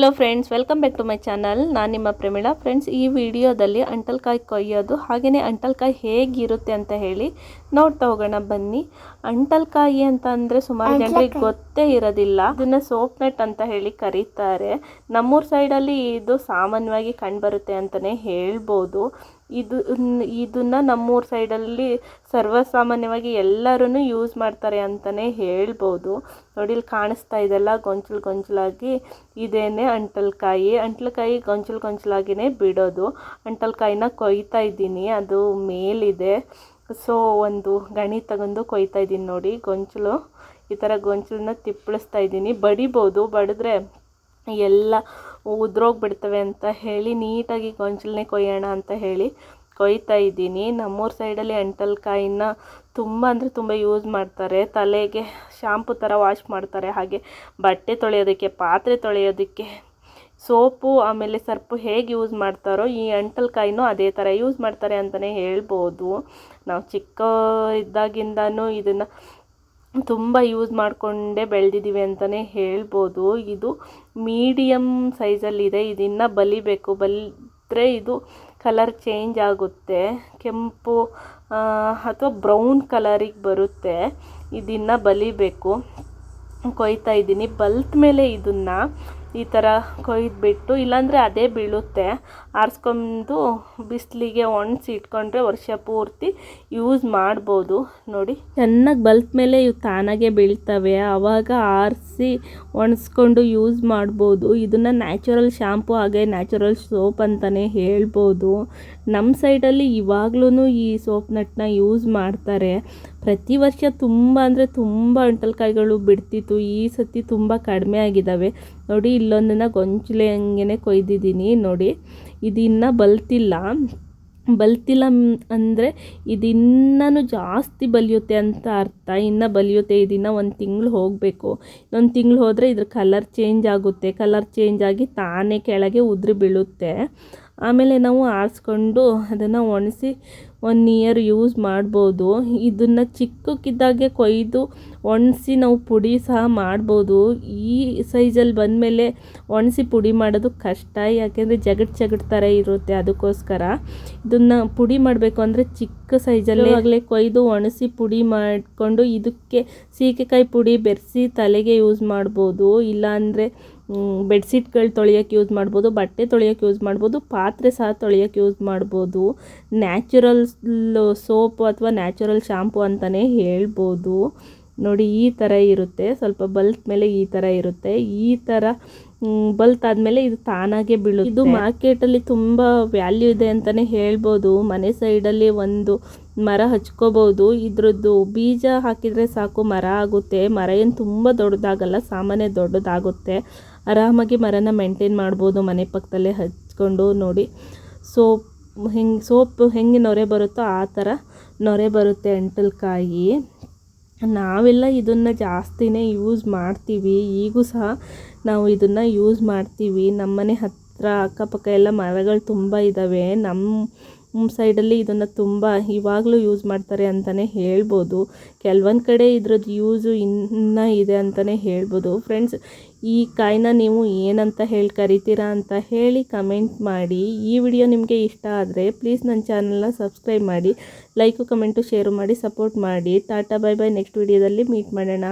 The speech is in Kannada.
Hello friends, welcome back to my channel. ನಾನು ನಿಮ್ಮ ಪ್ರಮೀಳಾ. ಫ್ರೆಂಡ್ಸ್, ಈ ವಿಡಿಯೋದಲ್ಲಿ ಅಂಟಲ್ಕಾಯಿ ಕೊಯ್ಯೋದು ಹಾಗೆಯೇ ಅಂಟಲ್ಕಾಯಿ ಹೇಗಿರುತ್ತೆ ಅಂತ ಹೇಳಿ ನೋಡ್ತಾ ಹೋಗೋಣ ಬನ್ನಿ. ಅಂಟಲ್ಕಾಯಿ ಅಂತ ಅಂದರೆ ಸುಮಾರು ಜನರಿಗೆ ಗೊತ್ತೇ ಇರೋದಿಲ್ಲ. ಇದನ್ನು ಸೋಪ್ ನಟ್ ಅಂತ ಹೇಳಿ ಕರೀತಾರೆ. ನಮ್ಮೂರ ಸೈಡಲ್ಲಿ ಇದು ಸಾಮಾನ್ಯವಾಗಿ ಕಂಡುಬರುತ್ತೆ ಅಂತಲೇ ಹೇಳ್ಬೋದು. ಇದನ್ನು ನಮ್ಮೂರ ಸೈಡಲ್ಲಿ ಸರ್ವಸಾಮಾನ್ಯವಾಗಿ ಎಲ್ಲರೂ ಯೂಸ್ ಮಾಡ್ತಾರೆ ಅಂತಲೇ ಹೇಳ್ಬೋದು. ನೋಡಿ, ಇಲ್ಲಿ ಕಾಣಿಸ್ತಾ ಇದೆಲ್ಲ ಗೊಂಚಲಾಗಿ ಇದೇನೆ ಅಂಟಲ್ಕಾಯಿ ಗೊಂಚಲಾಗಿನೇ ಬಿಡೋದು. ಅಂಟಲ್ಕಾಯಿನ ಕೊಯ್ತಾ ಇದ್ದೀನಿ, ಅದು ಮೇಲಿದೆ. ಸೊ ಒಂದು ಗಣಿ ತಗೊಂಡು ಕೊಯ್ತಾ ಇದ್ದೀನಿ. ನೋಡಿ, ಗೊಂಚಲು ಈ ಥರ ಗೊಂಚಲನ್ನ ತಿಪ್ಪಳಿಸ್ತಾ ಇದ್ದೀನಿ. ಬಡಿಬೋದು, ಬಡಿದ್ರೆ ಎಲ್ಲ ಉದ್ರೋಗ್ಬಿಡ್ತವೆ ಅಂತ ಹೇಳಿ ನೀಟಾಗಿ ಗೊಂಚಲನ್ನೇ ಕೊಯ್ಯೋಣ ಅಂತ ಹೇಳಿ ಕೊಯ್ತಾ ಇದ್ದೀನಿ. ನಮ್ಮೂರ ಸೈಡಲ್ಲಿ ಅಂಟಲ್ಕಾಯಿನ ತುಂಬ ಅಂದರೆ ತುಂಬ ಯೂಸ್ ಮಾಡ್ತಾರೆ. ತಲೆಗೆ ಶಾಂಪು ಥರ ವಾಶ್ ಮಾಡ್ತಾರೆ, ಹಾಗೆ ಬಟ್ಟೆ ತೊಳೆಯೋದಕ್ಕೆ, ಪಾತ್ರೆ ತೊಳೆಯೋದಕ್ಕೆ, ಸೋಪು ಆಮೇಲೆ ಸರ್ಪು ಹೇಗೆ ಯೂಸ್ ಮಾಡ್ತಾರೋ ಈ ಅಂಟಲ್ಕಾಯಿನೂ ಅದೇ ಥರ ಯೂಸ್ ಮಾಡ್ತಾರೆ ಅಂತಲೇ ಹೇಳ್ಬೋದು. ನಾವು ಚಿಕ್ಕ ಇದ್ದಾಗಿಂದನೂ ಇದನ್ನು ತುಂಬ ಯೂಸ್ ಮಾಡಿಕೊಂಡೇ ಬೆಳೆದಿದ್ದೀವಿ ಅಂತಲೇ ಹೇಳ್ಬೋದು. ಇದು ಮೀಡಿಯಮ್ ಸೈಜಲ್ಲಿದೆ. ಇದನ್ನು ಬಲಿದ್ರೆ ಇದು ಕಲರ್ ಚೇಂಜ್ ಆಗುತ್ತೆ, ಕೆಂಪು ಅಥವಾ ಬ್ರೌನ್ ಕಲರಿಗೆ ಬರುತ್ತೆ. ಇದನ್ನು ಬಲಿಬೇಕು. ಕೊಯ್ತಾ ಇದ್ದೀನಿ. ಬಲ್ತ ಮೇಲೆ ಇದನ್ನು ಈ ಥರ ಕೊಯ್ದುಬಿಟ್ಟು, ಇಲ್ಲಾಂದರೆ ಅದೇ ಬೀಳುತ್ತೆ, ಆರಿಸ್ಕೊಂಡು ಬಿಸಿಲಿಗೆ ಒಣಸಿ ಇಟ್ಕೊಂಡ್ರೆ ವರ್ಷ ಪೂರ್ತಿ ಯೂಸ್ ಮಾಡ್ಬೋದು. ನೋಡಿ, ಚೆನ್ನಾಗಿ ಬಲ್ತ ಮೇಲೆ ಇವು ತಾನಾಗೆ ಬೀಳ್ತವೆ. ಆವಾಗ ಆರಿಸಿ ಒಣಸ್ಕೊಂಡು ಯೂಸ್ ಮಾಡ್ಬೋದು. ಇದನ್ನು ನ್ಯಾಚುರಲ್ ಶಾಂಪು ಹಾಗೆ ನ್ಯಾಚುರಲ್ ಸೋಪ್ ಅಂತಲೇ ಹೇಳ್ಬೋದು. ನಮ್ಮ ಸೈಡಲ್ಲಿ ಇವಾಗ್ಲೂ ಈ ಸೋಪ್ ನಟ್ನ ಯೂಸ್ ಮಾಡ್ತಾರೆ. ಪ್ರತಿ ವರ್ಷ ತುಂಬ ಅಂದರೆ ತುಂಬ ಅಂಟಲ್ಕಾಯಿಗಳು ಬಿಡ್ತಿತ್ತು. ಈ ಸತಿ ತುಂಬ ಕಡಿಮೆ ಆಗಿದ್ದಾವೆ. ನೋಡಿ, ಇಲ್ಲೊಂದನ್ನು ಗೊಂಚಲೆ ಹಂಗೆ ಕೊಯ್ದಿದ್ದೀನಿ. ನೋಡಿ, ಇದಿನ್ನೂ ಬಲ್ತಿಲ್ಲ ಅಂದರೆ ಇದಿನ್ನೂ ಜಾಸ್ತಿ ಬಲಿಯುತ್ತೆ ಅಂತ ಅರ್ಥ. ಇನ್ನು ಬಲಿಯುತ್ತೆ. ಇದನ್ನು 1 ತಿಂಗಳು ಹೋಗಬೇಕು. 1 ತಿಂಗಳು ಹೋದರೆ ಇದ್ರ ಕಲರ್ ಚೇಂಜ್ ಆಗುತ್ತೆ. ಕಲರ್ ಚೇಂಜ್ ಆಗಿ ತಾನೇ ಕೆಳಗೆ ಉದುರಿ ಬೀಳುತ್ತೆ. ಆಮೇಲೆ ನಾವು ಆರಿಸ್ಕೊಂಡು ಅದನ್ನು ಒಣಸಿ 1 ಇಯರ್ ಯೂಸ್ ಮಾಡ್ಬೋದು. ಇದನ್ನು ಚಿಕ್ಕಕ್ಕಿದ್ದಾಗೆ ಕೊಯ್ದು ಒಣಸಿ ನಾವು ಪುಡಿ ಸಹ ಮಾಡ್ಬೋದು. ಈ ಸೈಜಲ್ಲಿ ಬಂದಮೇಲೆ ಒಣಸಿ ಪುಡಿ ಮಾಡೋದು ಕಷ್ಟ, ಯಾಕೆಂದರೆ ಜಗಟ್ ಥರ ಇರುತ್ತೆ. ಅದಕ್ಕೋಸ್ಕರ ಇದನ್ನು ಪುಡಿ ಮಾಡಬೇಕು ಅಂದರೆ ಚಿಕ್ಕ ಸೈಜಲ್ಲೇ ಆಗಲೇ ಕೊಯ್ದು ಒಣಸಿ ಪುಡಿ ಮಾಡಿಕೊಂಡು ಇದಕ್ಕೆ ಸೀಗೆಕಾಯಿ ಪುಡಿ ಬೆರೆಸಿ ತಲೆಗೆ ಯೂಸ್ ಮಾಡ್ಬೋದು. ಇಲ್ಲಾಂದರೆ ಬೆಡ್ಶೀಟ್ಗಳು ತೊಳೆಯೋಕ್ಕೆ ಯೂಸ್ ಮಾಡ್ಬೋದು, ಬಟ್ಟೆ ತೊಳೆಯೋಕ್ಕೆ ಯೂಸ್ ಮಾಡ್ಬೋದು, ಪಾತ್ರೆ ಸಹ ತೊಳೆಯೋಕ್ಕೆ ಯೂಸ್ ಮಾಡ್ಬೋದು. ನ್ಯಾಚುರಲ್ ಸೋಪು ಅಥವಾ ನ್ಯಾಚುರಲ್ ಶಾಂಪು ಅಂತಲೇ ಹೇಳ್ಬೋದು. ನೋಡಿ, ಈ ಥರ ಇರುತ್ತೆ. ಸ್ವಲ್ಪ ಬಲ್ತ್ ಮೇಲೆ ಈ ಥರ ಇರುತ್ತೆ. ಈ ಥರ ಬಲ್ತ್ ಆದಮೇಲೆ ಇದು ತಾನಾಗೆ ಬೀಳುತ್ತೆ. ಇದು ಮಾರ್ಕೆಟಲ್ಲಿ ತುಂಬ ವ್ಯಾಲ್ಯೂ ಇದೆ ಅಂತಲೇ ಹೇಳ್ಬೋದು. ಮನೆ ಸೈಡಲ್ಲಿ ಒಂದು ಮರ ಹಚ್ಕೋಬೋದು. ಇದ್ರದ್ದು ಬೀಜ ಹಾಕಿದರೆ ಸಾಕು, ಮರ ಆಗುತ್ತೆ. ಮರ ಏನು ತುಂಬ ದೊಡ್ಡದಾಗಲ್ಲ, ಸಾಮಾನ್ಯ ದೊಡ್ಡದಾಗುತ್ತೆ. ಆರಾಮಾಗಿ ಮರನ ಮೇಂಟೈನ್ ಮಾಡ್ಬೋದು ಮನೆ ಪಕ್ಕದಲ್ಲೇ ಹಚ್ಕೊಂಡು. ನೋಡಿ, ಸೋಪ್ ಹೆಂಗೆ ನೊರೆ ಬರುತ್ತೋ ಆ ಥರ ನೊರೆ ಬರುತ್ತೆ ಅಂಟಲ್ಕಾಯಿ. ನಾವೆಲ್ಲ ಇದನ್ನು ಜಾಸ್ತಿನೇ ಯೂಸ್ ಮಾಡ್ತೀವಿ. ಈಗೂ ಸಹ ನಾವು ಇದನ್ನು ಯೂಸ್ ಮಾಡ್ತೀವಿ. ನಮ್ಮನೆ ಹತ್ತಿರ ಅಕ್ಕಪಕ್ಕ ಎಲ್ಲ ಮರಗಳು ತುಂಬ ಇದ್ದಾವೆ. ನಮ್ಮ ಸೈಡಲ್ಲಿ ಇದನ್ನು ತುಂಬ ಇವಾಗಲೂ ಯೂಸ್ ಮಾಡ್ತಾರೆ ಅಂತಲೇ ಹೇಳ್ಬೋದು. ಕೆಲವೊಂದು ಕಡೆ ಇದ್ರದ್ದು ಯೂಸು ಇನ್ನೂ ಇದೆ ಅಂತಲೇ ಹೇಳ್ಬೋದು. ಫ್ರೆಂಡ್ಸ್, ಈ ಕಾಯಿನ ನೀವು ಏನಂತ ಕರಿತೀರಾ ಅಂತ ಹೇಳಿ ಕಮೆಂಟ್ ಮಾಡಿ. ಈ ವಿಡಿಯೋ ನಿಮಗೆ ಇಷ್ಟ ಆದರೆ ಪ್ಲೀಸ್ ನನ್ನ ಚಾನಲ್ನ ಸಬ್ಸ್ಕ್ರೈಬ್ ಮಾಡಿ, ಲೈಕು ಕಮೆಂಟು ಶೇರು ಮಾಡಿ ಸಪೋರ್ಟ್ ಮಾಡಿ. Tata, bye bye. ನೆಕ್ಸ್ಟ್ ವಿಡಿಯೋದಲ್ಲಿ ಮೀಟ್ ಮಾಡೋಣ.